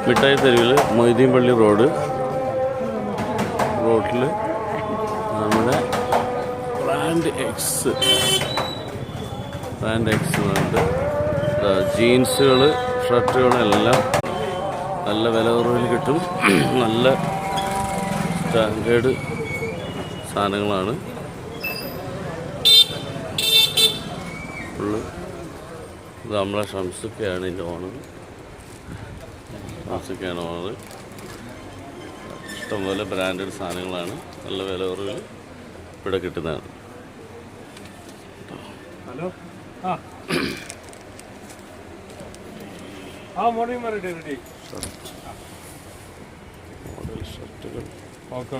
മിഠായി തെരുവിൽ മൊയ്തീൻ പള്ളി റോഡിൽ നമ്മുടെ ബ്രാൻഡ് എക്സ് ഉണ്ട്. ജീൻസുകൾ, ഷർട്ടുകളെല്ലാം നല്ല വില കുറവിൽ കിട്ടും. നല്ല സ്റ്റാൻഡേർഡ് സാധനങ്ങളാണ്. ഫുള്ള് ഇത് നമ്മളെ ഷംസുക്കയാണ് ഇതിൻ്റെ ഓണർ. ഇഷ്ടംപോലെ ബ്രാൻഡഡ് സാധനങ്ങളാണ് നല്ല വില കുറവിൽ ഇവിടെ കിട്ടുന്നതാണ്. Hello model ഷർട്ടുകൾ okay